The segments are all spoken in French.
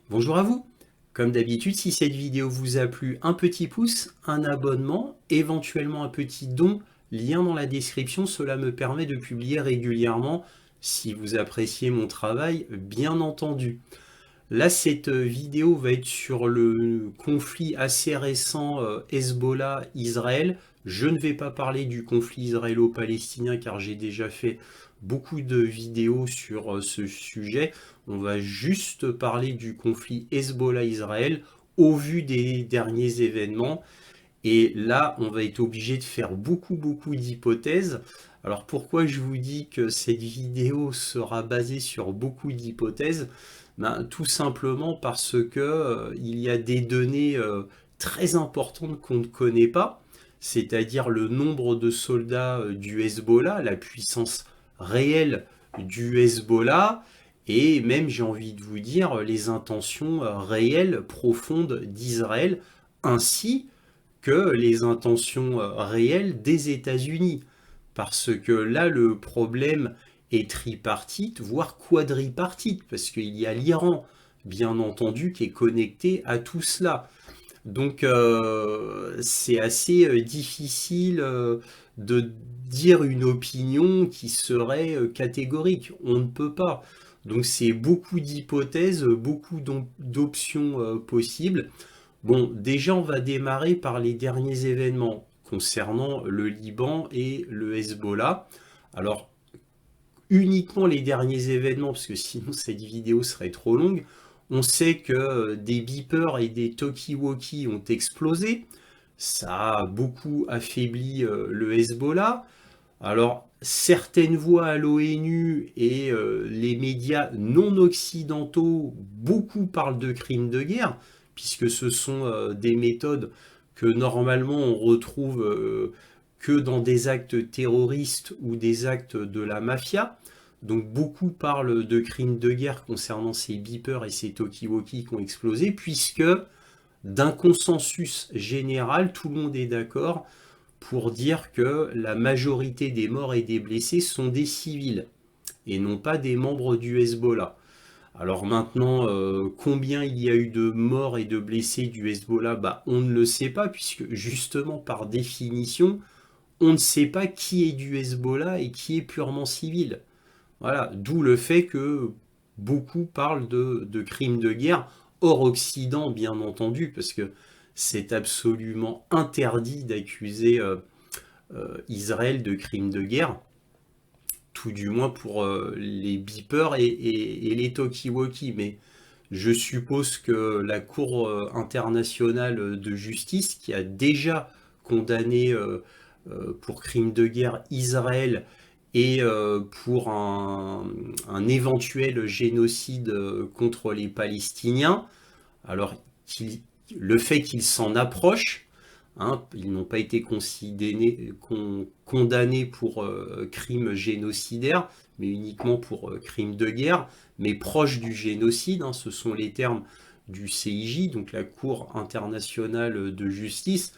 Bonjour à vous. Comme d'habitude, si cette vidéo vous a plu, un petit pouce, un abonnement, éventuellement un petit don, lien dans la description, cela me permet de publier régulièrement si vous appréciez mon travail, bien entendu. Là, cette vidéo va être sur le conflit assez récent Hezbollah-Israël. Je ne vais pas parler du conflit israélo-palestinien car j'ai déjà fait beaucoup de vidéos sur ce sujet. On va juste parler du conflit Hezbollah-Israël au vu des derniers événements. Et là, on va être obligé de faire beaucoup d'hypothèses. Alors pourquoi je vous dis que cette vidéo sera basée sur beaucoup d'hypothèses? Ben, tout simplement parce que il y a des données très importantes qu'on ne connaît pas, c'est-à-dire le nombre de soldats du Hezbollah, la puissance réelle du Hezbollah, et même, j'ai envie de vous dire, les intentions réelles, profondes d'Israël, ainsi que les intentions réelles des États-Unis. Parce que là, le problème est tripartite, voire quadripartite, parce qu'il y a l'Iran, bien entendu, qui est connecté à tout cela. Donc c'est assez difficile de dire une opinion qui serait catégorique. On ne peut pas. Donc c'est beaucoup d'hypothèses, beaucoup d'options possibles. Bon, déjà, on va démarrer par les derniers événements concernant le Liban et le Hezbollah. Alors, uniquement les derniers événements, parce que sinon cette vidéo serait trop longue. On sait que des beepers et des talkie-walkie ont explosé. Ça a beaucoup affaibli le Hezbollah. Alors, certaines voix à l'ONU et les médias non occidentaux, beaucoup parlent de crimes de guerre, puisque ce sont des méthodes que normalement on retrouve que dans des actes terroristes ou des actes de la mafia. Donc beaucoup parlent de crimes de guerre concernant ces beepers et ces talkie-walkie qui ont explosé, puisque d'un consensus général, tout le monde est d'accord pour dire que la majorité des morts et des blessés sont des civils et non pas des membres du Hezbollah. Alors maintenant, combien il y a eu de morts et de blessés du Hezbollah, bah, on ne le sait pas, puisque justement par définition, on ne sait pas qui est du Hezbollah et qui est purement civil. Voilà, d'où le fait que beaucoup parlent de crimes de guerre, hors Occident bien entendu, parce que c'est absolument interdit d'accuser Israël de crimes de guerre, tout du moins pour les beepers et les talkie-walkie. Mais je suppose que la Cour internationale de justice, qui a déjà condamné pour crimes de guerre Israël et pour un éventuel génocide contre les Palestiniens, alors le fait qu'ils s'en approchent, hein, ils n'ont pas été condamnés pour crimes génocidaires, mais uniquement pour crimes de guerre, mais proches du génocide, hein, ce sont les termes du CIJ, donc la Cour internationale de justice.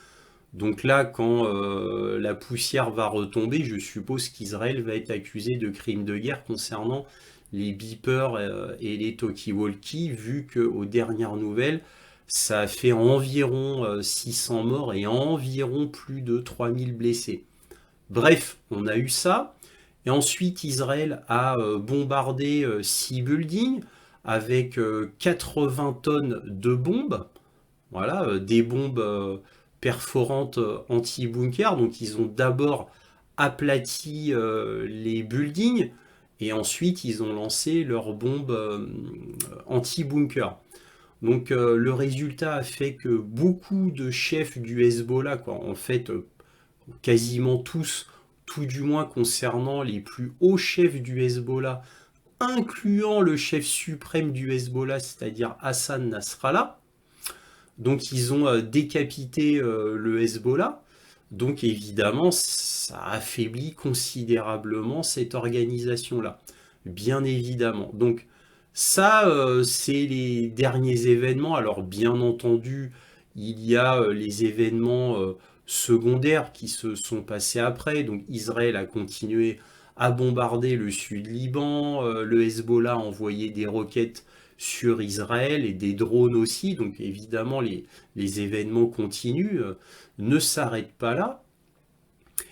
Donc là, quand la poussière va retomber, je suppose qu'Israël va être accusé de crimes de guerre concernant les beepers et les talkie-walkie, vu qu'aux dernières nouvelles, ça a fait environ 600 morts et environ plus de 3000 blessés. Bref, on a eu ça. Et ensuite, Israël a bombardé 6 buildings avec 80 tonnes de bombes. Voilà, des bombes perforantes anti-bunker. Donc, ils ont d'abord aplati les buildings et ensuite, ils ont lancé leurs bombes anti-bunker. Donc le résultat a fait que beaucoup de chefs du Hezbollah, quoi, en fait quasiment tous, tout du moins concernant les plus hauts chefs du Hezbollah, incluant le chef suprême du Hezbollah, c'est-à-dire Hassan Nasrallah, donc ils ont décapité le Hezbollah. Donc évidemment, ça affaiblit considérablement cette organisation-là. Bien évidemment. Donc ça, c'est les derniers événements. Alors bien entendu, il y a les événements secondaires qui se sont passés après. Donc Israël a continué à bombarder le sud Liban. Le Hezbollah a envoyé des roquettes sur Israël et des drones aussi. Donc évidemment, les événements continuent, ne s'arrêtent pas là.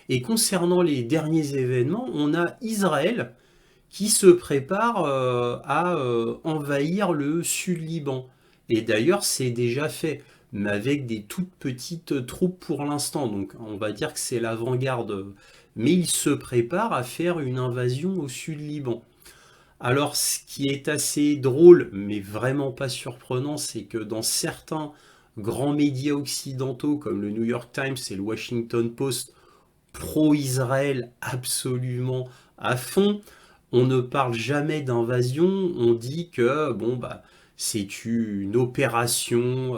Et concernant les derniers événements, on a Israël qui se prépare à envahir le sud-Liban. Et d'ailleurs, c'est déjà fait, mais avec des toutes petites troupes pour l'instant. Donc on va dire que c'est l'avant-garde. Mais il se prépare à faire une invasion au sud-Liban. Alors, ce qui est assez drôle, mais vraiment pas surprenant, c'est que dans certains grands médias occidentaux, comme le New York Times et le Washington Post, pro-Israël absolument à fond, on ne parle jamais d'invasion, on dit que bon bah c'est une opération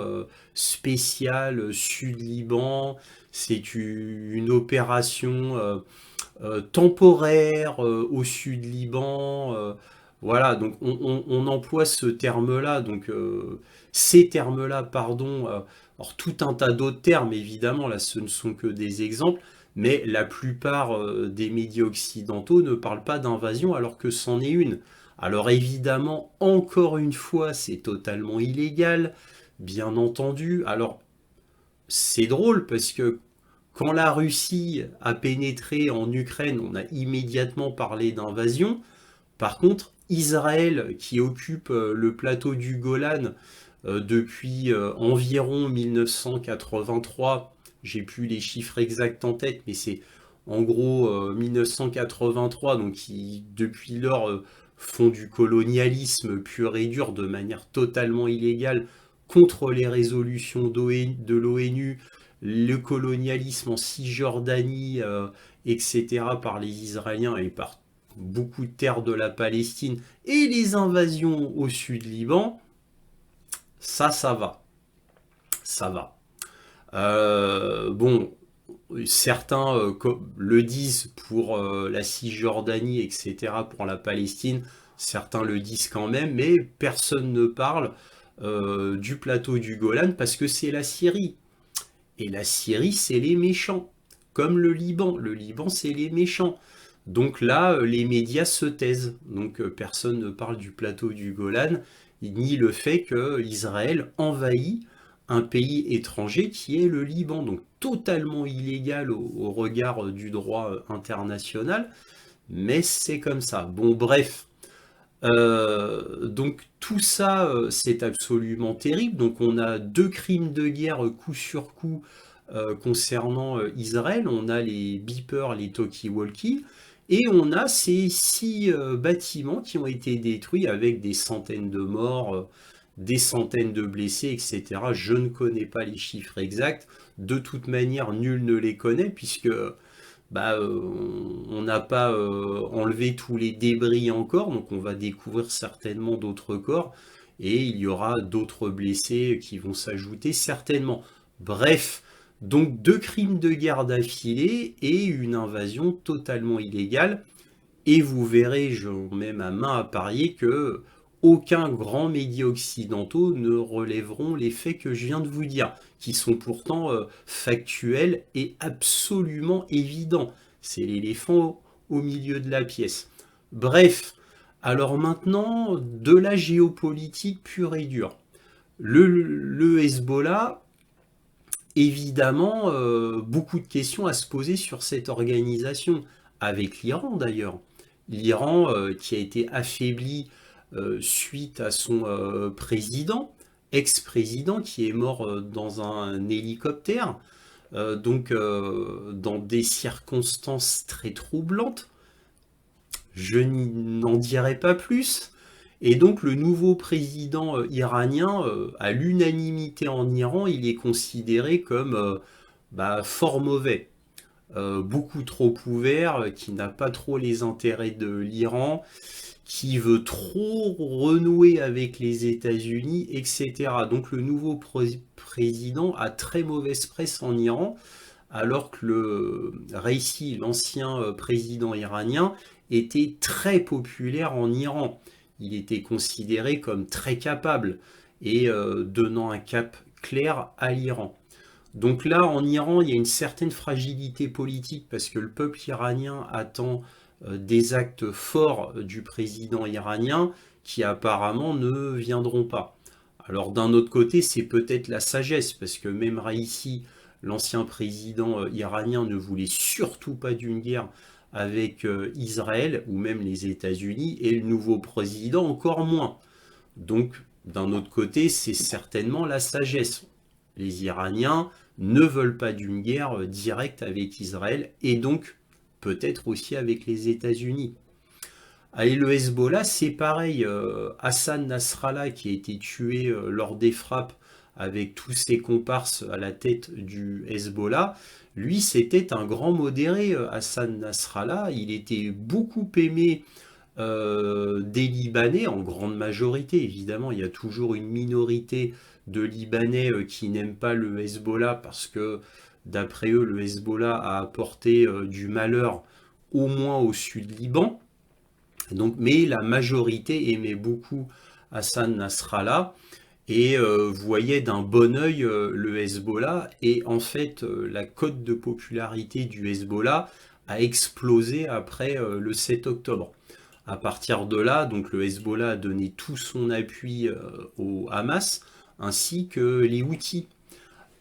spéciale Sud-Liban, c'est une opération temporaire au Sud-Liban. Voilà, donc on emploie ce terme-là, donc ces termes-là, pardon. Alors tout un tas d'autres termes, évidemment, là ce ne sont que des exemples, mais la plupart des médias occidentaux ne parlent pas d'invasion alors que c'en est une. Alors évidemment, encore une fois, c'est totalement illégal, bien entendu. Alors c'est drôle parce que quand la Russie a pénétré en Ukraine, on a immédiatement parlé d'invasion. Par contre, Israël, qui occupe le plateau du Golan depuis environ 1983, j'ai plus les chiffres exacts en tête, mais c'est en gros 1983, donc qui depuis lors font du colonialisme pur et dur de manière totalement illégale contre les résolutions de l'ONU, le colonialisme en Cisjordanie, etc., par les Israéliens et par beaucoup de terres de la Palestine, et les invasions au sud-Liban, ça va. Ça va. Bon, certains le disent pour la Cisjordanie, etc., pour la Palestine, certains le disent quand même, mais personne ne parle du plateau du Golan parce que c'est la Syrie. Et la Syrie, c'est les méchants. Comme le Liban. Le Liban, c'est les méchants. Donc là, les médias se taisent. Donc personne ne parle du plateau du Golan, ni le fait que Israël envahit un pays étranger qui est le Liban. Donc totalement illégal au regard du droit international. Mais c'est comme ça. Bon, bref. Donc tout ça, c'est absolument terrible. Donc on a deux crimes de guerre coup sur coup concernant Israël. On a les beepers, les talkie-walkie, et on a ces 6 bâtiments qui ont été détruits avec des centaines de morts, des centaines de blessés, etc. Je ne connais pas les chiffres exacts. De toute manière, nul ne les connaît puisque bah, on n'a pas enlevé tous les débris encore, donc on va découvrir certainement d'autres corps, et il y aura d'autres blessés qui vont s'ajouter certainement. Bref, donc 2 crimes de guerre d'affilée et une invasion totalement illégale, et vous verrez, je mets ma main à parier que aucun grand média occidentaux ne relèveront les faits que je viens de vous dire, qui sont pourtant factuels et absolument évidents. C'est l'éléphant au milieu de la pièce. Bref, alors maintenant, de la géopolitique pure et dure. Le Hezbollah, évidemment, beaucoup de questions à se poser sur cette organisation, avec l'Iran d'ailleurs. L'Iran qui a été affaibli suite à son président, ex-président, qui est mort dans un hélicoptère, donc dans des circonstances très troublantes. Je n'en dirai pas plus. Et donc le nouveau président iranien, à l'unanimité en Iran, il est considéré comme fort mauvais, beaucoup trop ouvert, qui n'a pas trop les intérêts de l'Iran, qui veut trop renouer avec les États-Unis, etc. Donc le nouveau président a très mauvaise presse en Iran, alors que le Raisi, l'ancien président iranien, était très populaire en Iran. Il était considéré comme très capable et donnant un cap clair à l'Iran. Donc là, en Iran, il y a une certaine fragilité politique parce que le peuple iranien attend des actes forts du président iranien qui apparemment ne viendront pas. Alors d'un autre côté, c'est peut-être la sagesse, parce que même Raïssi, l'ancien président iranien, ne voulait surtout pas d'une guerre avec Israël ou même les États-Unis, et le nouveau président encore moins. Donc d'un autre côté, c'est certainement la sagesse. Les Iraniens ne veulent pas d'une guerre directe avec Israël, et donc peut-être aussi avec les États-Unis. Et le Hezbollah, c'est pareil. Hassan Nasrallah, qui a été tué lors des frappes avec tous ses comparses à la tête du Hezbollah, lui, c'était un grand modéré, Hassan Nasrallah. Il était beaucoup aimé des Libanais, en grande majorité. Évidemment, il y a toujours une minorité de Libanais qui n'aiment pas le Hezbollah parce que, d'après eux, le Hezbollah a apporté du malheur au moins au sud Liban. Donc, mais la majorité aimait beaucoup Hassan Nasrallah et voyait d'un bon œil le Hezbollah. Et en fait, la cote de popularité du Hezbollah a explosé après le 7 octobre. À partir de là, donc le Hezbollah a donné tout son appui au Hamas ainsi que les Houthis.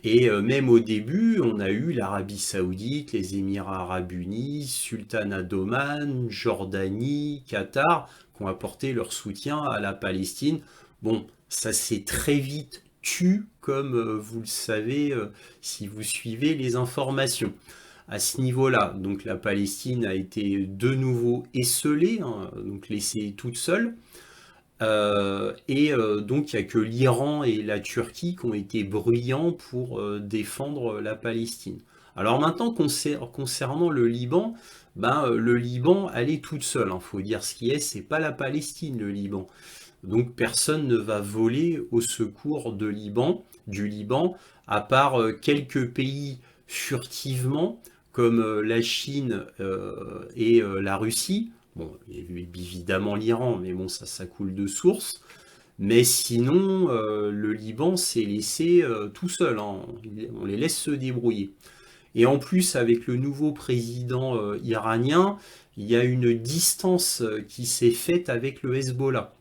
Et même au début, on a eu l'Arabie Saoudite, les Émirats Arabes Unis, Sultanat d'Oman, Jordanie, Qatar, qui ont apporté leur soutien à la Palestine. Bon, ça s'est très vite tu, comme vous le savez si vous suivez les informations. À ce niveau-là, donc la Palestine a été de nouveau esseulée, hein, donc laissée toute seule. Donc il n'y a que l'Iran et la Turquie qui ont été bruyants pour défendre la Palestine. Alors maintenant, concernant le Liban, le Liban, elle est toute seule. Il faut dire ce qui est, c'est pas la Palestine, le Liban. Donc personne ne va voler au secours du Liban, à part quelques pays furtivement, comme la Chine et la Russie. Bon, il y a eu évidemment l'Iran, mais bon, ça coule de source. Mais sinon, le Liban s'est laissé tout seul, hein. On les laisse se débrouiller. Et en plus, avec le nouveau président iranien, il y a une distance qui s'est faite avec le Hezbollah.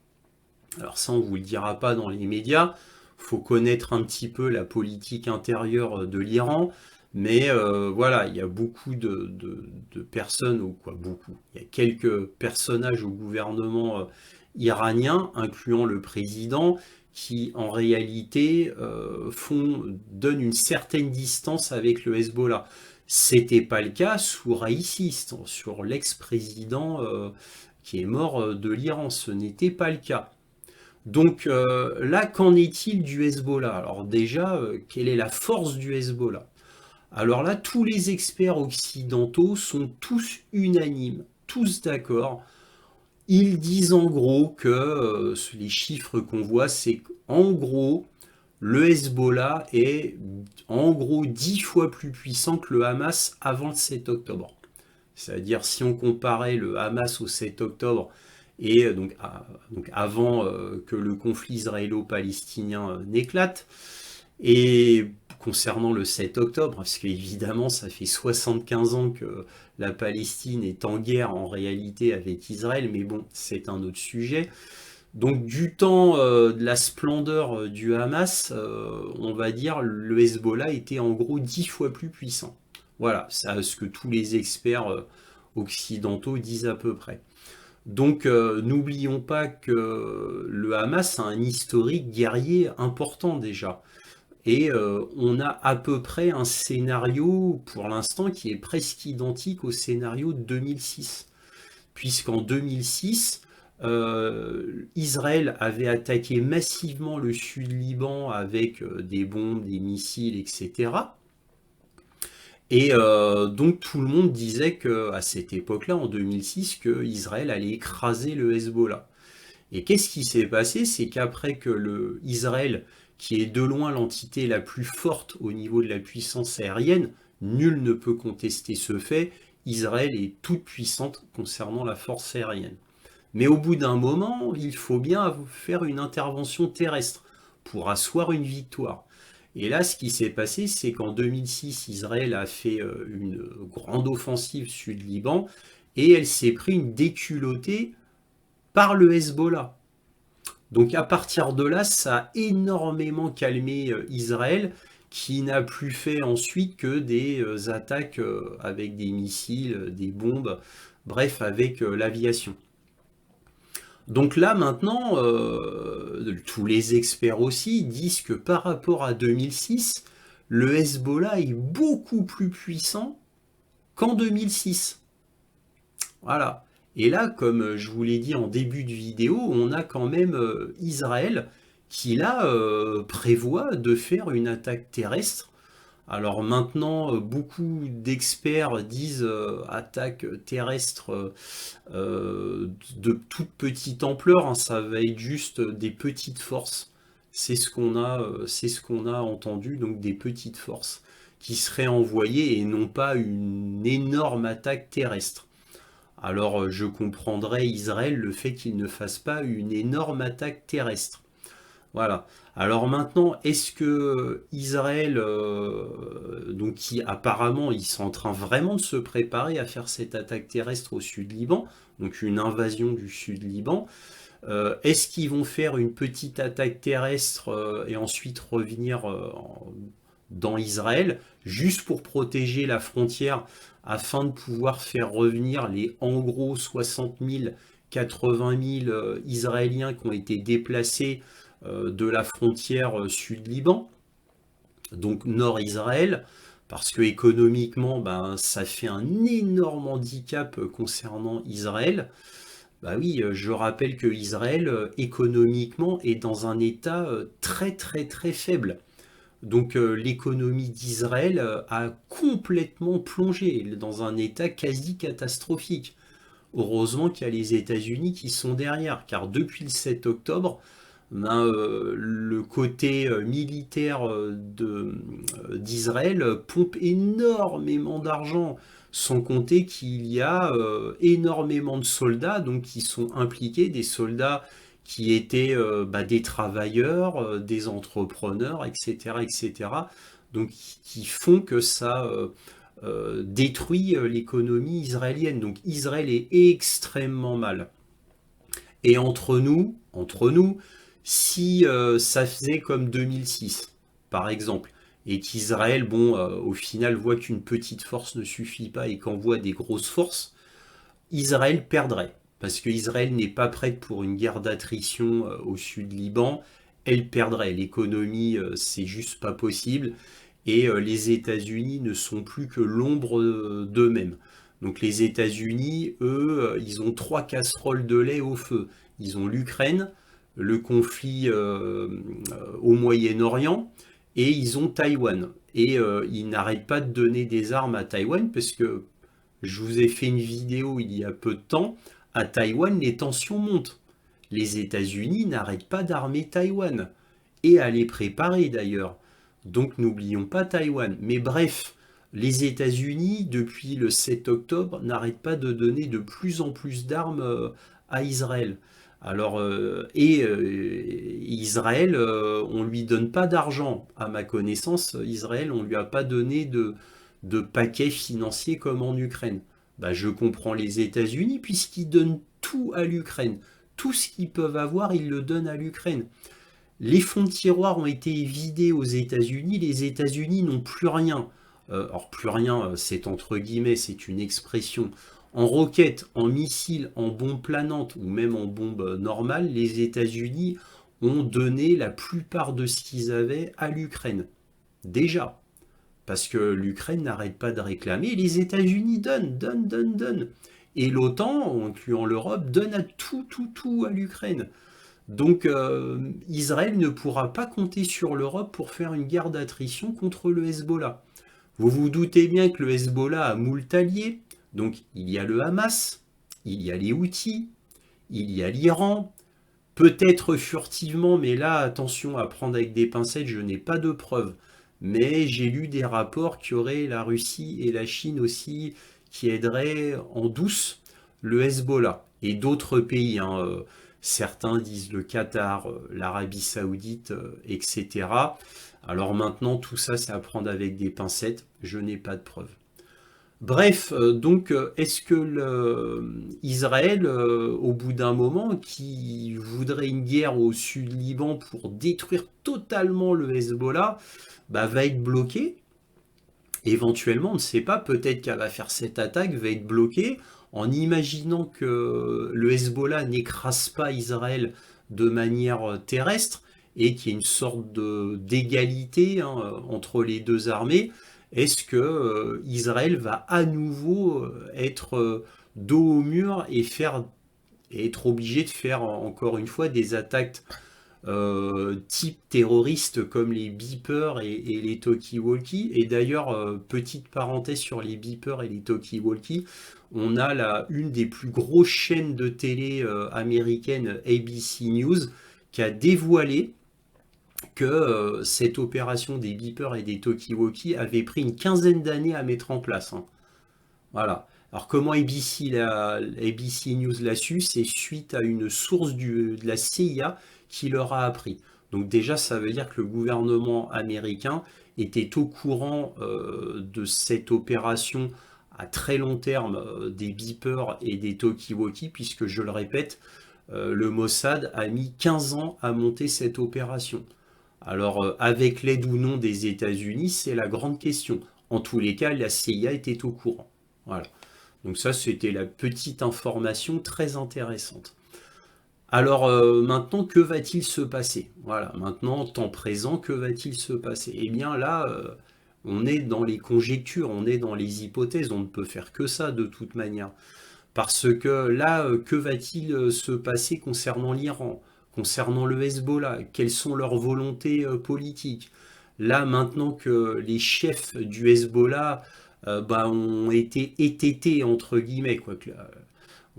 Alors ça, on ne vous le dira pas dans les médias. Il faut connaître un petit peu la politique intérieure de l'Iran. Mais voilà, il y a beaucoup de personnes, ou quoi, beaucoup. Il y a quelques personnages au gouvernement iranien, incluant le président, qui en réalité donnent une certaine distance avec le Hezbollah. C'était pas le cas sous Raïssi, sur l'ex-président qui est mort de l'Iran. Ce n'était pas le cas. Donc là, qu'en est-il du Hezbollah? Alors déjà, quelle est la force du Hezbollah? Alors là, tous les experts occidentaux sont tous unanimes, tous d'accord. Ils disent en gros que les chiffres qu'on voit, c'est qu'en gros, le Hezbollah est en gros 10 fois plus puissant que le Hamas avant le 7 octobre. C'est-à-dire si on comparait le Hamas au 7 octobre et donc avant que le conflit israélo-palestinien n'éclate, et concernant le 7 octobre, parce qu'évidemment ça fait 75 ans que la Palestine est en guerre en réalité avec Israël, mais bon, c'est un autre sujet. Donc du temps de la splendeur du Hamas, on va dire le Hezbollah était en gros 10 fois plus puissant. Voilà, c'est ce que tous les experts occidentaux disent à peu près. Donc n'oublions pas que le Hamas a un historique guerrier important déjà. Et on a à peu près un scénario pour l'instant qui est presque identique au scénario de 2006. Puisqu'en 2006, Israël avait attaqué massivement le sud Liban avec des bombes, des missiles, etc. Et donc tout le monde disait qu'à cette époque-là, en 2006, que Israël allait écraser le Hezbollah. Et qu'est-ce qui s'est passé? C'est qu'après que Israël, qui est de loin l'entité la plus forte au niveau de la puissance aérienne, nul ne peut contester ce fait, Israël est toute puissante concernant la force aérienne. Mais au bout d'un moment, il faut bien faire une intervention terrestre pour asseoir une victoire. Et là, ce qui s'est passé, c'est qu'en 2006, Israël a fait une grande offensive sud-Liban et elle s'est pris une déculottée par le Hezbollah. Donc à partir de là, ça a énormément calmé Israël, qui n'a plus fait ensuite que des attaques avec des missiles, des bombes, bref, avec l'aviation. Donc là maintenant, tous les experts aussi disent que par rapport à 2006, le Hezbollah est beaucoup plus puissant qu'en 2006. Voilà. Et là, comme je vous l'ai dit en début de vidéo, on a quand même Israël qui là prévoit de faire une attaque terrestre. Alors maintenant, beaucoup d'experts disent attaque terrestre de toute petite ampleur, hein, ça va être juste des petites forces. C'est ce qu'on a entendu, donc des petites forces qui seraient envoyées et non pas une énorme attaque terrestre. Alors je comprendrais Israël le fait qu'il ne fasse pas une énorme attaque terrestre. Voilà. Alors maintenant, est-ce que Israël, donc qui apparemment, ils sont en train vraiment de se préparer à faire cette attaque terrestre au sud Liban, donc une invasion du sud Liban, est-ce qu'ils vont faire une petite attaque terrestre et ensuite revenir dans Israël, juste pour protéger la frontière, afin de pouvoir faire revenir les en gros 60 000, 80 000 Israéliens qui ont été déplacés de la frontière sud-Liban, donc nord-Israël, parce que économiquement, ben, ça fait un énorme handicap concernant Israël. Bah oui, je rappelle que Israël, économiquement, est dans un état très très très faible. Donc l'économie d'Israël a complètement plongé dans un état quasi catastrophique. Heureusement qu'il y a les États-Unis qui sont derrière, car depuis le 7 octobre, ben, le côté militaire d'Israël pompe énormément d'argent, sans compter qu'il y a énormément de soldats donc, qui sont impliqués, des soldats qui étaient bah, des travailleurs, des entrepreneurs, etc., etc., donc qui font que ça détruit l'économie israélienne. Donc Israël est extrêmement mal. Et entre nous, si ça faisait comme 2006, par exemple, et qu'Israël, bon, au final, voit qu'une petite force ne suffit pas et qu'envoie des grosses forces, Israël perdrait. Parce qu'Israël n'est pas prête pour une guerre d'attrition au sud Liban. Elle perdrait. L'économie, c'est juste pas possible. Et les États-Unis ne sont plus que l'ombre d'eux-mêmes. Donc les États-Unis, eux, ils ont trois casseroles de lait au feu. Ils ont l'Ukraine, le conflit au Moyen-Orient, et ils ont Taïwan. Et ils n'arrêtent pas de donner des armes à Taïwan parce que je vous ai fait une vidéo il y a peu de temps. À Taïwan, les tensions montent. Les États-Unis n'arrêtent pas d'armer Taïwan et à les préparer d'ailleurs. Donc n'oublions pas Taïwan. Mais bref, les États-Unis, depuis le 7 octobre, n'arrêtent pas de donner de plus en plus d'armes à Israël. Alors, Israël, on ne lui donne pas d'argent. À ma connaissance, Israël, on ne lui a pas donné de paquets financiers comme en Ukraine. Bah, je comprends les États-Unis puisqu'ils donnent tout à l'Ukraine. Tout ce qu'ils peuvent avoir, ils le donnent à l'Ukraine. Les fonds de tiroir ont été vidés aux États-Unis. Les États-Unis n'ont plus rien. Alors plus rien, c'est entre guillemets, c'est une expression. En roquettes, en missiles, en bombes planantes ou même en bombes normales, les États-Unis ont donné la plupart de ce qu'ils avaient à l'Ukraine. Déjà. Parce que l'Ukraine n'arrête pas de réclamer. Les États-Unis donnent. Et l'OTAN, incluant l'Europe, donne à tout à l'Ukraine. Donc Israël ne pourra pas compter sur l'Europe pour faire une guerre d'attrition contre le Hezbollah. Vous vous doutez bien que le Hezbollah a moult alliés. Donc il y a le Hamas, il y a les Houthis, il y a l'Iran. Peut-être furtivement, mais là, attention à prendre avec des pincettes, je n'ai pas de preuves. Mais j'ai lu des rapports qui auraient la Russie et la Chine aussi qui aideraient en douce le Hezbollah. Et d'autres pays, hein, certains disent le Qatar, l'Arabie Saoudite, etc. Alors maintenant, tout ça, c'est à prendre avec des pincettes. Je n'ai pas de preuves. Bref, donc est-ce que Israël, au bout d'un moment, qui voudrait une guerre au sud Liban pour détruire totalement le Hezbollah, bah, va être bloqué? Éventuellement, on ne sait pas, peut-être qu'elle va faire cette attaque, va être bloquée, en imaginant que le Hezbollah n'écrase pas Israël de manière terrestre, et qu'il y ait une sorte d'égalité hein, entre les deux armées. Est-ce que Israël va à nouveau être dos au mur et être obligé de faire encore une fois des attaques type terroristes comme les beepers et les talkie-walkie. Et d'ailleurs, petite parenthèse sur les beepers et les talkie-walkie, on a là une des plus grosses chaînes de télé américaines, ABC News, qui a dévoilé que cette opération des beepers et des talkie-walkie avait pris une quinzaine d'années à mettre en place. Hein. Voilà. Alors comment ABC News l'a su? C'est suite à une source de la CIA qui leur a appris. Donc déjà, ça veut dire que le gouvernement américain était au courant de cette opération à très long terme des beepers et des talkie-walkie, puisque je le répète, le Mossad a mis 15 ans à monter cette opération. Alors, avec l'aide ou non des États-Unis, c'est la grande question. En tous les cas, la CIA était au courant. Voilà. Donc ça, c'était la petite information très intéressante. Alors maintenant, que va-t-il se passer? Voilà, maintenant, temps présent, que va-t-il se passer? Eh bien là, on est dans les conjectures, on est dans les hypothèses, on ne peut faire que ça de toute manière. Parce que là, que va-t-il se passer concernant l'Iran, concernant le Hezbollah? Quelles sont leurs volontés politiques? Là, maintenant que les chefs du Hezbollah bah, ont été étêtés, entre guillemets, quoi,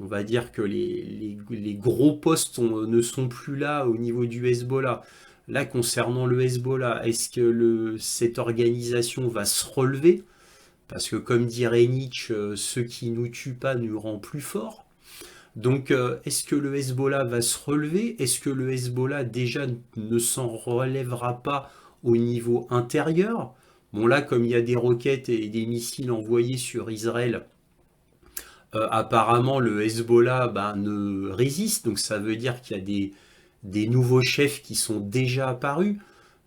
on va dire que les gros postes ne sont plus là au niveau du Hezbollah. Là, concernant le Hezbollah, est-ce que cette organisation va se relever? Parce que comme dirait Nietzsche, ce qui nous tue pas nous rend plus forts. Donc est-ce que le Hezbollah va se relever? Est-ce que le Hezbollah déjà ne s'en relèvera pas au niveau intérieur? Bon là, comme il y a des roquettes et des missiles envoyés sur Israël, apparemment le Hezbollah bah, ne résiste, donc ça veut dire qu'il y a des nouveaux chefs qui sont déjà apparus,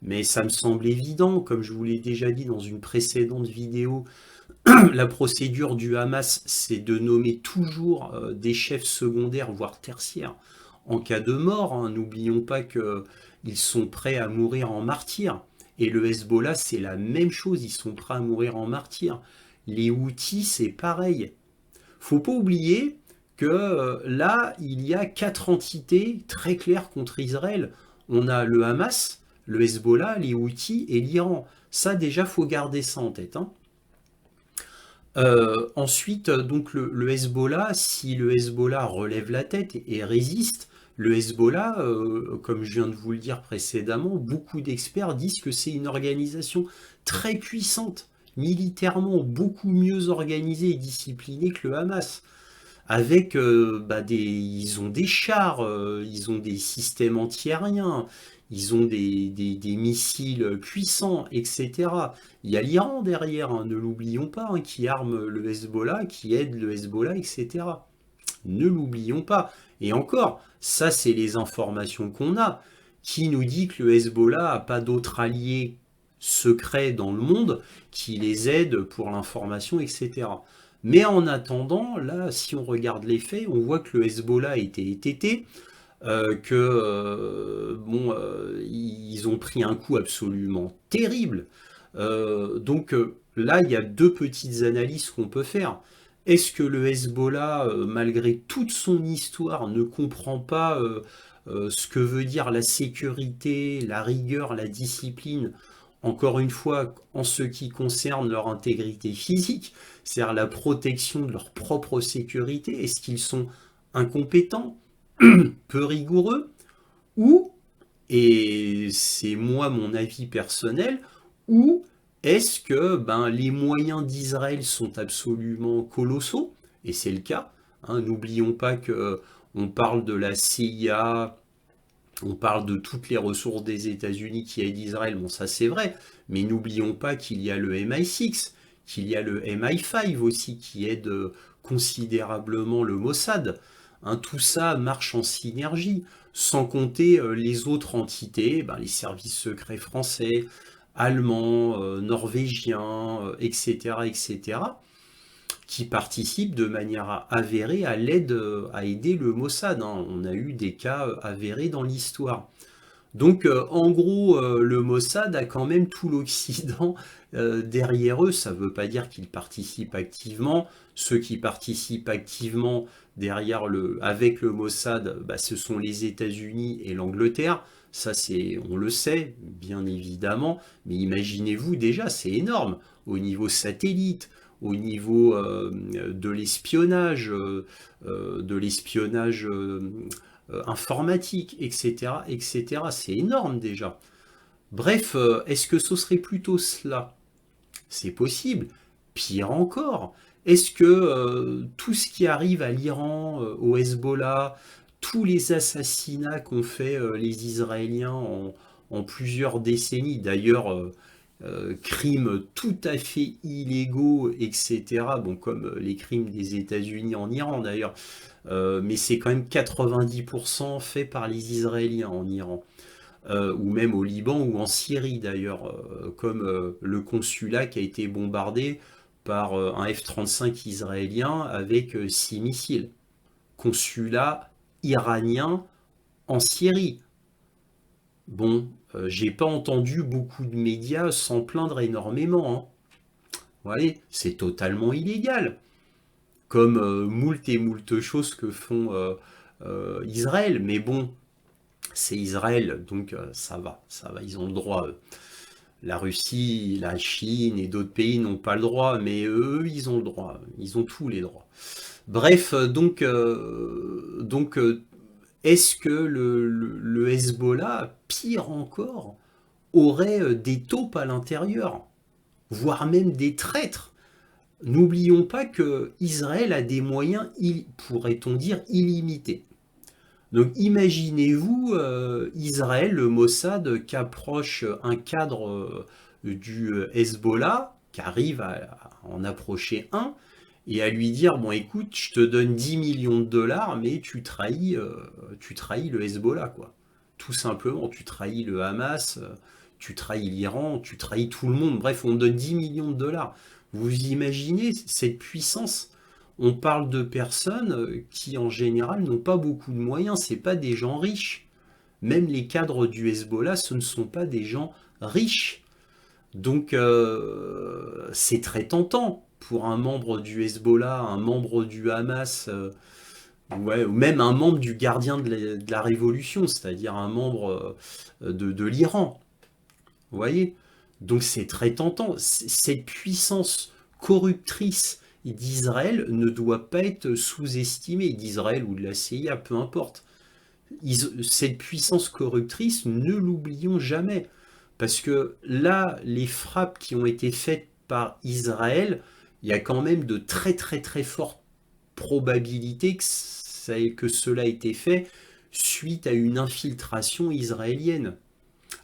mais ça me semble évident, comme je vous l'ai déjà dit dans une précédente vidéo, la procédure du Hamas, c'est de nommer toujours des chefs secondaires, voire tertiaires, en cas de mort. Hein. N'oublions pas qu'ils sont prêts à mourir en martyrs. Et le Hezbollah, c'est la même chose, ils sont prêts à mourir en martyrs. Les Houthis, c'est pareil. Faut pas oublier que là, il y a quatre entités très claires contre Israël. On a le Hamas, le Hezbollah, les Houthis et l'Iran. Ça, déjà, faut garder ça en tête. Hein. Ensuite, donc le Hezbollah, si le Hezbollah relève la tête et résiste, le Hezbollah, comme je viens de vous le dire précédemment, beaucoup d'experts disent que c'est une organisation très puissante, militairement beaucoup mieux organisée et disciplinée que le Hamas. Avec, bah, ils ont des chars, ils ont des systèmes antiaériens, ils ont des missiles puissants, etc. Il y a l'Iran derrière, hein, ne l'oublions pas, hein, qui arme le Hezbollah, qui aide le Hezbollah, etc. Ne l'oublions pas. Et encore, ça c'est les informations qu'on a. Qui nous dit que le Hezbollah n'a pas d'autres alliés secrets dans le monde qui les aident pour l'information, etc. Mais en attendant, là, si on regarde les faits, on voit que le Hezbollah a été étêté, que bon, ils ont pris un coup absolument terrible. Donc là, il y a deux petites analyses qu'on peut faire. Est-ce que le Hezbollah, malgré toute son histoire, ne comprend pas ce que veut dire la sécurité, la rigueur, la discipline, encore une fois, en ce qui concerne leur intégrité physique, c'est-à-dire la protection de leur propre sécurité? Est-ce qu'ils sont incompétents, peu rigoureux, ou, et c'est moi mon avis personnel, ou est-ce que ben, les moyens d'Israël sont absolument colossaux? Et c'est le cas. Hein, n'oublions pas que on parle de la CIA, on parle de toutes les ressources des États-Unis qui aident Israël. Bon, ça c'est vrai, mais n'oublions pas qu'il y a le MI6 qu'il y a le MI5 aussi qui aide considérablement le Mossad. Hein, tout ça marche en synergie, sans compter les autres entités, ben, les services secrets français, allemands, norvégiens, etc., etc., qui participent de manière avérée à l'aide, à aider le Mossad. Hein. On a eu des cas avérés dans l'histoire. Donc, en gros, le Mossad a quand même tout l'Occident derrière eux. Ça ne veut pas dire qu'ils participent activement. Ceux qui participent activement avec le Mossad, bah, ce sont les États-Unis et l'Angleterre. Ça, on le sait, bien évidemment. Mais imaginez-vous déjà, c'est énorme. Au niveau satellite, au niveau de l'espionnage informatique, etc., etc. C'est énorme déjà. Bref, est-ce que ce serait plutôt cela? C'est possible. Pire encore, est-ce que tout ce qui arrive à l'Iran, au Hezbollah, tous les assassinats qu'ont fait les Israéliens en plusieurs décennies, d'ailleurs, crimes tout à fait illégaux, etc., bon, comme les crimes des États-Unis en Iran d'ailleurs, mais c'est quand même 90% fait par les Israéliens en Iran, ou même au Liban ou en Syrie d'ailleurs, comme le consulat qui a été bombardé par un F-35 israélien avec 6 missiles. Consulat iranien en Syrie. Bon, j'ai pas entendu beaucoup de médias s'en plaindre énormément. Hein. Vous voyez, c'est totalement illégal. Comme moult et moult choses que font Israël. Mais bon, c'est Israël, donc ça va, ils ont le droit. La Russie, la Chine et d'autres pays n'ont pas le droit, mais eux, ils ont le droit. Ils ont tous les droits. Bref, est-ce que le Hezbollah, pire encore, aurait des taupes à l'intérieur, voire même des traîtres? N'oublions pas que Israël a des moyens, pourrait-on dire, illimités. Donc imaginez-vous Israël, le Mossad, qu'approche un cadre du Hezbollah, qui arrive à en approcher un, et à lui dire, bon écoute, je te donne 10 millions de dollars, mais tu trahis le Hezbollah, quoi. Tout simplement, tu trahis le Hamas, tu trahis l'Iran, tu trahis tout le monde. Bref, on te donne 10 millions de dollars. Vous imaginez cette puissance? On parle de personnes qui, en général, n'ont pas beaucoup de moyens. C'est pas des gens riches. Même les cadres du Hezbollah, ce ne sont pas des gens riches. Donc, c'est très tentant pour un membre du Hezbollah, un membre du Hamas, ouais, ou même un membre du gardien de la Révolution, c'est-à-dire un membre de l'Iran. Vous voyez? Donc c'est très tentant. Cette puissance corruptrice d'Israël ne doit pas être sous-estimée, d'Israël ou de la CIA, peu importe. Cette puissance corruptrice, ne l'oublions jamais. Parce que là, les frappes qui ont été faites par Israël, il y a quand même de très très très fortes probabilités que cela ait été fait suite à une infiltration israélienne.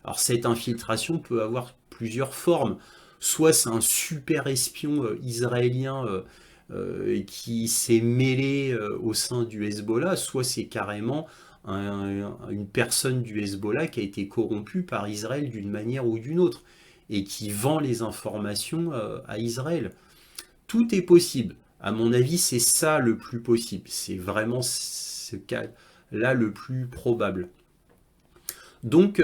Alors cette infiltration peut avoir plusieurs formes. Soit c'est un super espion israélien qui s'est mêlé au sein du Hezbollah, soit c'est carrément une personne du Hezbollah qui a été corrompue par Israël d'une manière ou d'une autre et qui vend les informations à Israël. Tout est possible. À mon avis, c'est ça le plus possible. C'est vraiment ce cas-là le plus probable. Donc,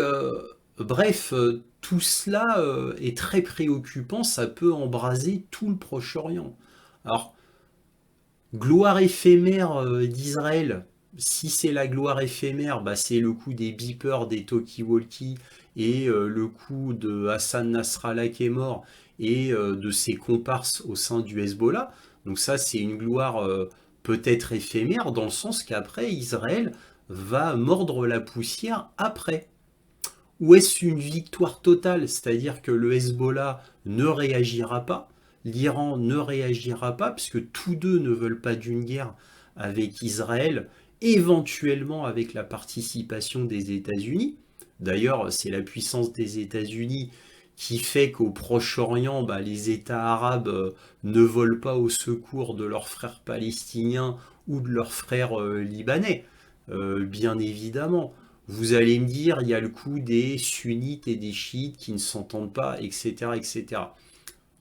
bref, tout cela est très préoccupant, ça peut embraser tout le Proche-Orient. Alors, gloire éphémère d'Israël, si c'est la gloire éphémère, bah, c'est le coup des beepers, des talkie-walkie, et le coup de Hassan Nasrallah qui est mort, et de ses comparses au sein du Hezbollah. Donc ça, c'est une gloire peut-être éphémère, dans le sens qu'après, Israël va mordre la poussière après. Ou est-ce une victoire totale, c'est-à-dire que le Hezbollah ne réagira pas, l'Iran ne réagira pas, puisque tous deux ne veulent pas d'une guerre avec Israël, éventuellement avec la participation des États-Unis. D'ailleurs, c'est la puissance des États-Unis qui fait qu'au Proche-Orient, bah, les États arabes ne volent pas au secours de leurs frères palestiniens ou de leurs frères libanais. Bien évidemment. Vous allez me dire, il y a le coup des sunnites et des chiites qui ne s'entendent pas, etc., etc.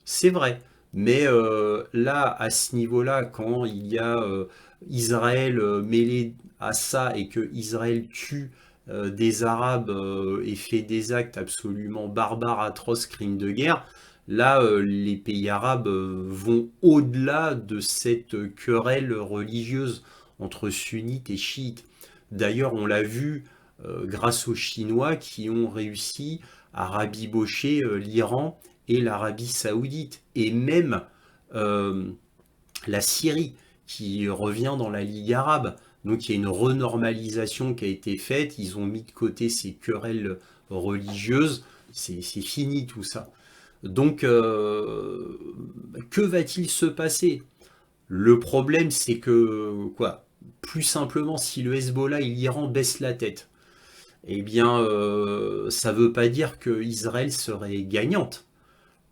C'est vrai. Mais là, à ce niveau-là, quand il y a Israël mêlé à ça et que Israël tue des Arabes et fait des actes absolument barbares, atroces, crimes de guerre, là, les pays arabes vont au-delà de cette querelle religieuse entre sunnites et chiites. D'ailleurs, on l'a vu grâce aux Chinois qui ont réussi à rabibocher l'Iran et l'Arabie Saoudite, et même euh, la Syrie, qui revient dans la Ligue arabe. Donc il y a une renormalisation qui a été faite, ils ont mis de côté ces querelles religieuses, c'est fini tout ça. Donc que va-t-il se passer? Le problème c'est que, quoi, plus simplement, si le Hezbollah et l'Iran baissent la tête, eh bien ça ne veut pas dire que Israël serait gagnante.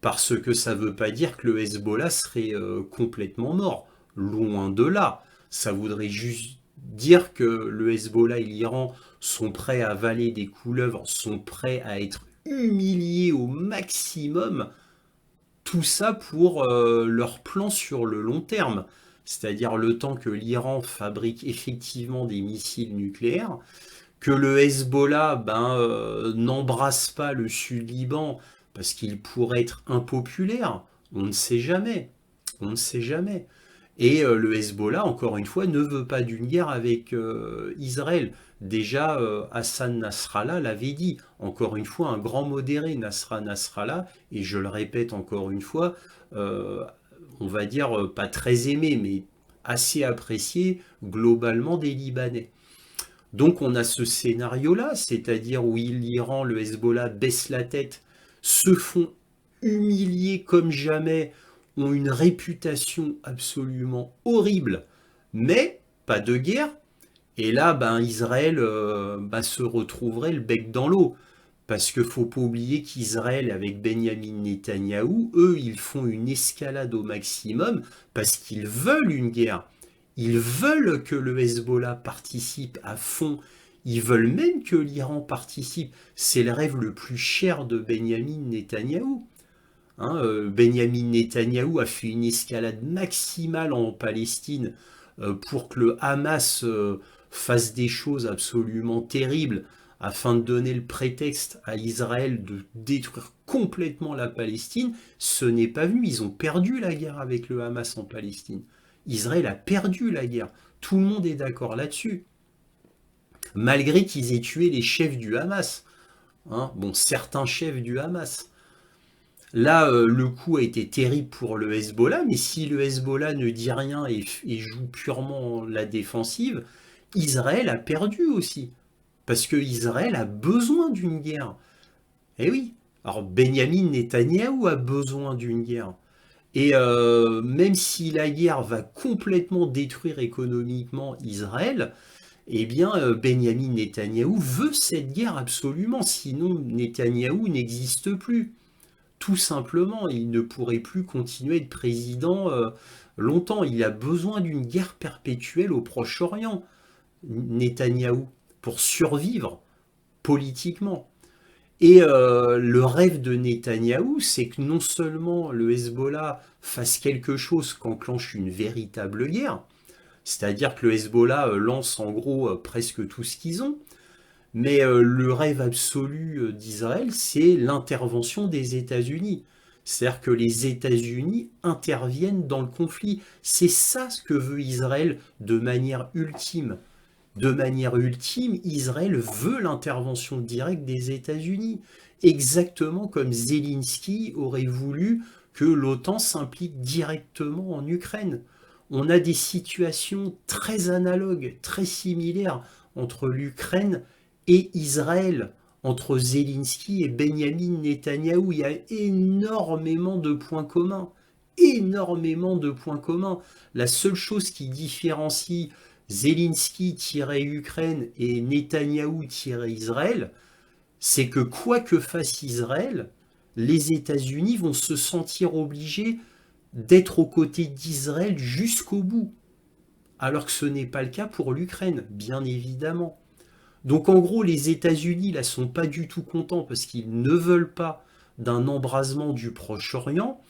Parce que ça ne veut pas dire que le Hezbollah serait complètement mort. Loin de là. Ça voudrait juste dire que le Hezbollah et l'Iran sont prêts à avaler des couleuvres, sont prêts à être humiliés au maximum. Tout ça pour leur plan sur le long terme. C'est-à-dire le temps que l'Iran fabrique effectivement des missiles nucléaires, que le Hezbollah n'embrasse pas le Sud-Liban parce qu'il pourrait être impopulaire, on ne sait jamais. On ne sait jamais. Et le Hezbollah, encore une fois, ne veut pas d'une guerre avec Israël. Déjà, Hassan Nasrallah l'avait dit. Encore une fois, un grand modéré, Nasrallah, et je le répète encore une fois, euh, on va dire pas très aimé, mais assez apprécié globalement des Libanais. Donc on a ce scénario-là, c'est-à-dire où l'Iran, le Hezbollah baissent la tête, se font humilier comme jamais, ont une réputation absolument horrible, mais pas de guerre. Et là, Israël se retrouverait le bec dans l'eau. Parce qu'il ne faut pas oublier qu'Israël, avec Benyamin Netanyahou, eux, ils font une escalade au maximum parce qu'ils veulent une guerre. Ils veulent que le Hezbollah participe à fond. Ils veulent même que l'Iran participe. C'est le rêve le plus cher de Benyamin Netanyahou. Hein, Benyamin Netanyahou a fait une escalade maximale en Palestine pour que le Hamas fasse des choses absolument terribles afin de donner le prétexte à Israël de détruire complètement la Palestine. Ce n'est pas venu. Ils ont perdu la guerre avec le Hamas en Palestine. Israël a perdu la guerre. Tout le monde est d'accord là-dessus. Malgré qu'ils aient tué les chefs du Hamas. Hein, bon, certains chefs du Hamas. Là, le coup a été terrible pour le Hezbollah, mais si le Hezbollah ne dit rien et joue purement la défensive, Israël a perdu aussi. Parce que Israël a besoin d'une guerre. Eh oui. Alors Benyamin Netanyahou a besoin d'une guerre. Et même si la guerre va complètement détruire économiquement Israël, eh bien Benyamin Netanyahou veut cette guerre absolument, sinon Netanyahou n'existe plus. Tout simplement, il ne pourrait plus continuer à être président longtemps. Il a besoin d'une guerre perpétuelle au Proche-Orient, Netanyahou, pour survivre politiquement. Et le rêve de Netanyahou, c'est que non seulement le Hezbollah fasse quelque chose qu'enclenche une véritable guerre, c'est-à-dire que le Hezbollah lance en gros presque tout ce qu'ils ont, mais le rêve absolu d'Israël, c'est l'intervention des États-Unis. C'est-à-dire que les États-Unis interviennent dans le conflit. C'est ça ce que veut Israël de manière ultime. De manière ultime, Israël veut l'intervention directe des États-Unis, exactement comme Zelensky aurait voulu que l'OTAN s'implique directement en Ukraine. On a des situations très analogues, très similaires entre l'Ukraine et Israël, entre Zelensky et Benyamin Netanyahou. Il y a énormément de points communs, énormément de points communs. La seule chose qui différencie Zelensky-Ukraine et Netanyahou-Israël, c'est que quoi que fasse Israël, les États-Unis vont se sentir obligés d'être aux côtés d'Israël jusqu'au bout, alors que ce n'est pas le cas pour l'Ukraine, bien évidemment. Donc en gros, les États-Unis là sont pas du tout contents parce qu'ils ne veulent pas d'un embrasement du Proche-Orient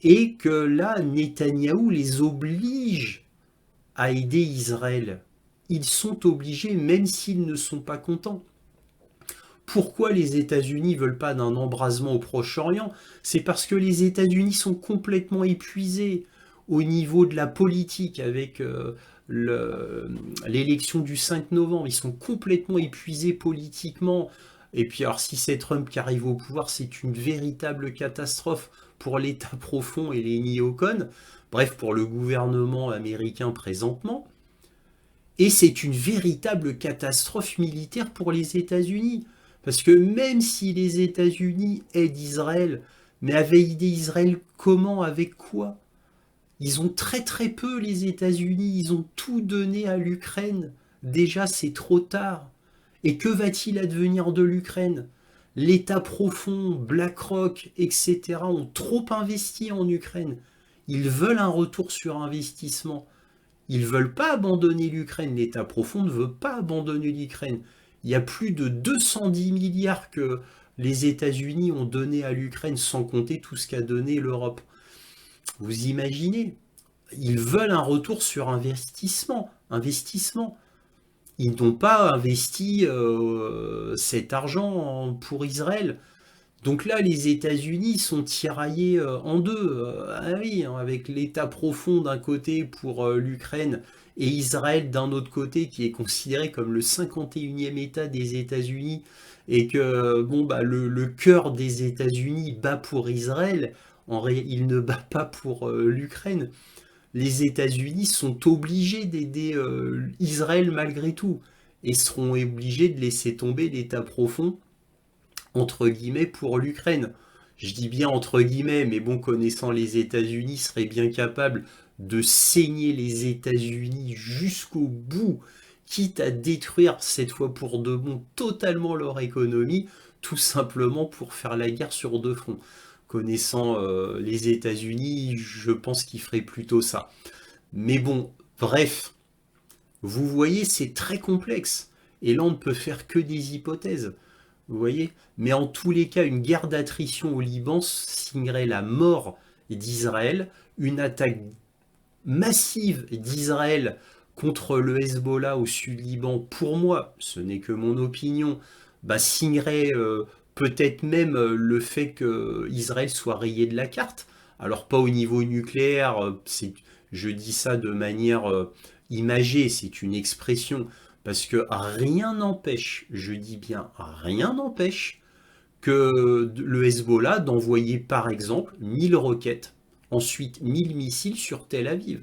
et que là, Netanyahou les oblige à aider Israël. Ils sont obligés, même s'ils ne sont pas contents. Pourquoi les États-Unis ne veulent pas d'un embrasement au Proche-Orient? C'est parce que les États-Unis sont complètement épuisés au niveau de la politique avec l'élection du 5 novembre. Ils sont complètement épuisés politiquement. Et puis alors si c'est Trump qui arrive au pouvoir, c'est une véritable catastrophe pour l'État profond et les néocons. Bref, pour le gouvernement américain présentement. Et c'est une véritable catastrophe militaire pour les États-Unis. Parce que même si les États-Unis aident Israël, mais avaient aidé Israël comment, avec quoi? Ils ont très très peu, les États-Unis, ils ont tout donné à l'Ukraine. Déjà, c'est trop tard. Et que va-t-il advenir de l'Ukraine? L'État profond, BlackRock, etc. ont trop investi en Ukraine. Ils veulent un retour sur investissement. Ils ne veulent pas abandonner l'Ukraine. L'État profond ne veut pas abandonner l'Ukraine. Il y a plus de 210 milliards que les États-Unis ont donné à l'Ukraine, sans compter tout ce qu'a donné l'Europe. Vous imaginez? Ils veulent un retour sur investissement. Ils n'ont pas investi cet argent pour Israël. Donc là, les États-Unis sont tiraillés en deux. Ah oui, hein, avec l'État profond d'un côté pour l'Ukraine et Israël d'un autre côté, qui est considéré comme le 51e État des États-Unis, et que bon, bah, le cœur des États-Unis bat pour Israël, il ne bat pas pour l'Ukraine. Les États-Unis sont obligés d'aider Israël malgré tout, et seront obligés de laisser tomber l'État profond entre guillemets pour l'Ukraine. Je dis bien entre guillemets, mais bon, connaissant les États-Unis, serait bien capable de saigner les États-Unis jusqu'au bout, quitte à détruire cette fois pour de bon totalement leur économie, tout simplement pour faire la guerre sur deux fronts. Connaissant les États-Unis, je pense qu'ils feraient plutôt ça. Mais bon, bref, vous voyez, c'est très complexe. Et là, on ne peut faire que des hypothèses. Vous voyez? Mais en tous les cas, une guerre d'attrition au Liban signerait la mort d'Israël, une attaque massive d'Israël contre le Hezbollah au sud-Liban, pour moi, ce n'est que mon opinion, bah, signerait peut-être même le fait que Israël soit rayé de la carte. Alors pas au niveau nucléaire, je dis ça de manière imagée, c'est une expression, parce que rien n'empêche, je dis bien rien n'empêche, que le Hezbollah d'envoyer par exemple 1000 roquettes, ensuite 1000 missiles sur Tel Aviv,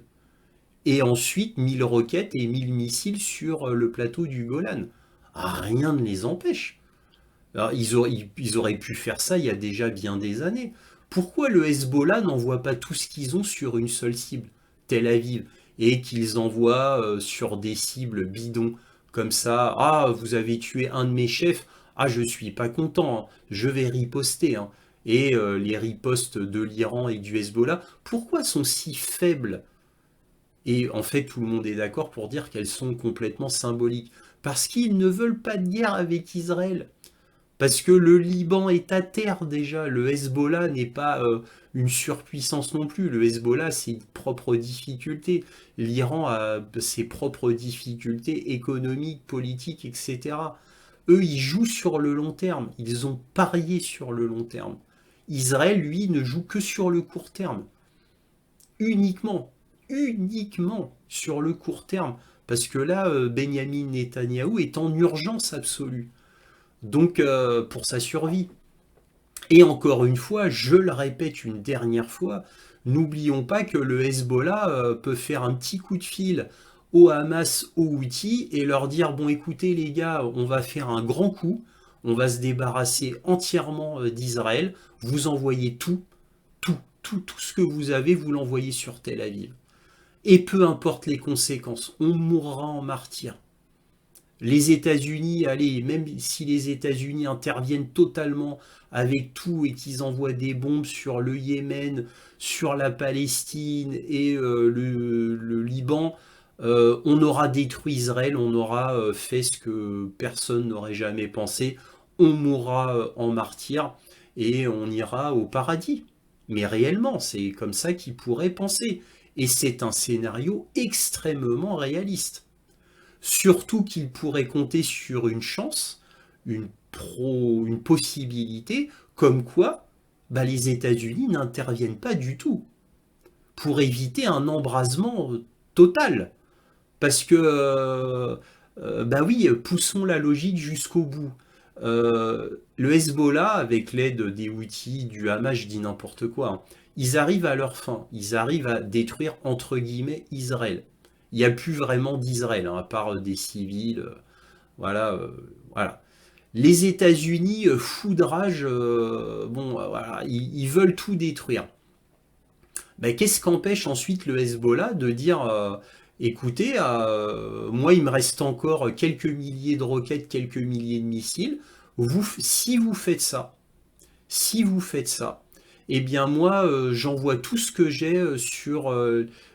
et ensuite 1000 roquettes et 1000 missiles sur le plateau du Golan. Rien ne les empêche. Alors, ils auraient pu faire ça il y a déjà bien des années. Pourquoi le Hezbollah n'envoie pas tout ce qu'ils ont sur une seule cible, Tel Aviv, et qu'ils envoient sur des cibles bidons comme ça? Ah, vous avez tué un de mes chefs. Ah, je suis pas content, hein. Je vais riposter, hein. Et les ripostes de l'Iran et du Hezbollah, pourquoi sont si faibles? Et en fait, tout le monde est d'accord pour dire qu'elles sont complètement symboliques. Parce qu'ils ne veulent pas de guerre avec Israël. Parce que le Liban est à terre déjà. Le Hezbollah n'est pas une surpuissance non plus. Le Hezbollah, c'est une propre difficulté. L'Iran a ses propres difficultés économiques, politiques, etc. Eux, ils jouent sur le long terme. Ils ont parié sur le long terme. Israël, lui, ne joue que sur le court terme. Uniquement. Uniquement sur le court terme. Parce que là, Benyamin Netanyahou est en urgence absolue. Donc, pour sa survie. Et encore une fois, je le répète une dernière fois, n'oublions pas que le Hezbollah peut faire un petit coup de fil au Hamas, aux Houthis, et leur dire, bon écoutez les gars, on va faire un grand coup, on va se débarrasser entièrement d'Israël, vous envoyez tout ce que vous avez, vous l'envoyez sur Tel Aviv. Et peu importe les conséquences, on mourra en martyr. Les États-Unis, allez, même si les États-Unis interviennent totalement avec tout et qu'ils envoient des bombes sur le Yémen, sur la Palestine et le Liban, on aura détruit Israël, on aura fait ce que personne n'aurait jamais pensé, on mourra en martyr et on ira au paradis. Mais réellement, c'est comme ça qu'ils pourraient penser. Et c'est un scénario extrêmement réaliste. Surtout qu'il pourrait compter sur une chance, une possibilité, comme quoi bah, les États-Unis n'interviennent pas du tout pour éviter un embrasement total. Parce que, bah oui, poussons la logique jusqu'au bout. Le Hezbollah, avec l'aide des Houthis, du Hamas, je dis n'importe quoi, hein, ils arrivent à leur fin. Ils arrivent à détruire, entre guillemets, Israël. Il n'y a plus vraiment d'Israël, hein, à part des civils. Voilà, voilà. Les États-Unis, foudrage, bon, voilà, ils veulent tout détruire. Ben, qu'est-ce qu'empêche ensuite le Hezbollah de dire écoutez, moi il me reste encore quelques milliers de roquettes, quelques milliers de missiles. Si vous faites ça, si vous faites ça, eh bien moi j'envoie tout ce que j'ai sur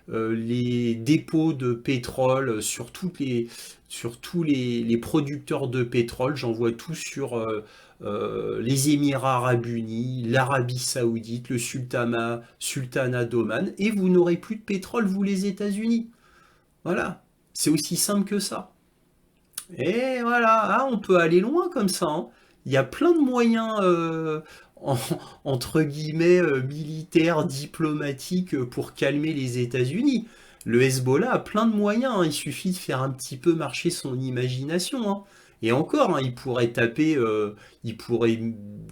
les dépôts de pétrole, sur tous les producteurs de pétrole, j'envoie tout sur les Émirats arabes unis, l'Arabie saoudite, le sultanat d'Oman, et vous n'aurez plus de pétrole, vous les États-Unis. Voilà, c'est aussi simple que ça. Et voilà, ah, on peut aller loin comme ça, hein. Il y a plein de moyens, en- entre guillemets, militaires, diplomatiques, pour calmer les États-Unis. Le Hezbollah a plein de moyens, hein. Il suffit de faire un petit peu marcher son imagination, hein. Et encore, hein, il pourrait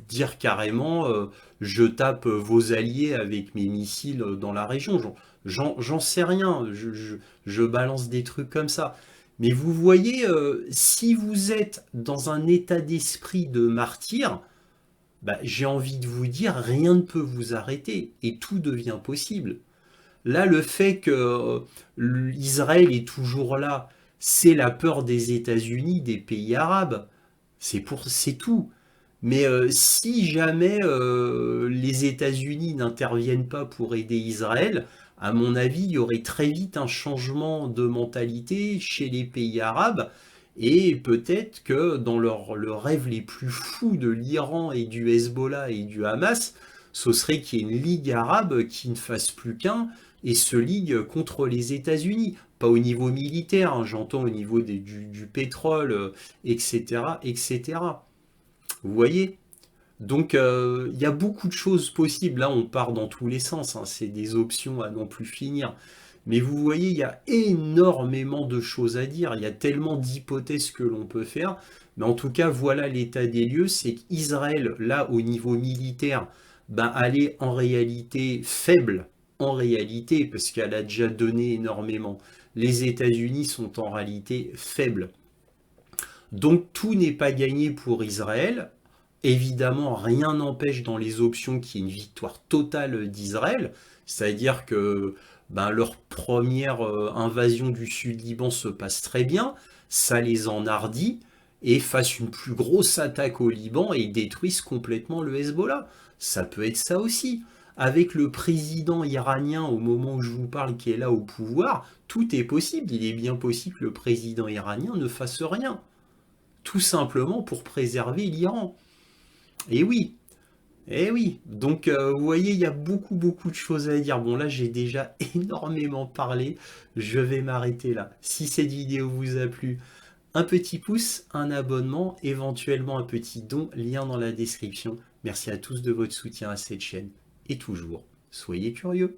dire carrément, je tape vos alliés avec mes missiles dans la région. J'en sais rien, je balance des trucs comme ça. Mais vous voyez, si vous êtes dans un état d'esprit de martyr, bah, j'ai envie de vous dire, rien ne peut vous arrêter et tout devient possible. Là, le fait que Israël est toujours là, c'est la peur des États-Unis, des pays arabes. C'est tout. Mais si jamais les États-Unis n'interviennent pas pour aider Israël, à mon avis, il y aurait très vite un changement de mentalité chez les pays arabes. Et peut-être que dans le rêve les plus fous de l'Iran et du Hezbollah et du Hamas, ce serait qu'il y ait une ligue arabe qui ne fasse plus qu'un et se ligue contre les États-Unis. Pas au niveau militaire, hein, j'entends au niveau du pétrole, etc., etc. Vous voyez? Donc il y a beaucoup de choses possibles. Là, on part dans tous les sens, hein. C'est des options à non plus finir. Mais vous voyez, il y a énormément de choses à dire. Il y a tellement d'hypothèses que l'on peut faire. Mais en tout cas, voilà l'état des lieux. C'est qu'Israël, là, au niveau militaire, ben, elle est en réalité faible. En réalité, parce qu'elle a déjà donné énormément. Les États-Unis sont en réalité faibles. Donc tout n'est pas gagné pour Israël. Évidemment, rien n'empêche dans les options qu'il y ait une victoire totale d'Israël, c'est-à-dire que ben, leur première invasion du Sud-Liban se passe très bien, ça les enhardit et fasse une plus grosse attaque au Liban et détruisent complètement le Hezbollah. Ça peut être ça aussi. Avec le président iranien au moment où je vous parle qui est là au pouvoir, tout est possible. Il est bien possible que le président iranien ne fasse rien. Tout simplement pour préserver l'Iran. Et oui, et oui. Donc, vous voyez, il y a beaucoup, beaucoup de choses à dire. Bon, là, j'ai déjà énormément parlé. Je vais m'arrêter là. Si cette vidéo vous a plu, un petit pouce, un abonnement, éventuellement un petit don, lien dans la description. Merci à tous de votre soutien à cette chaîne. Et toujours, soyez curieux.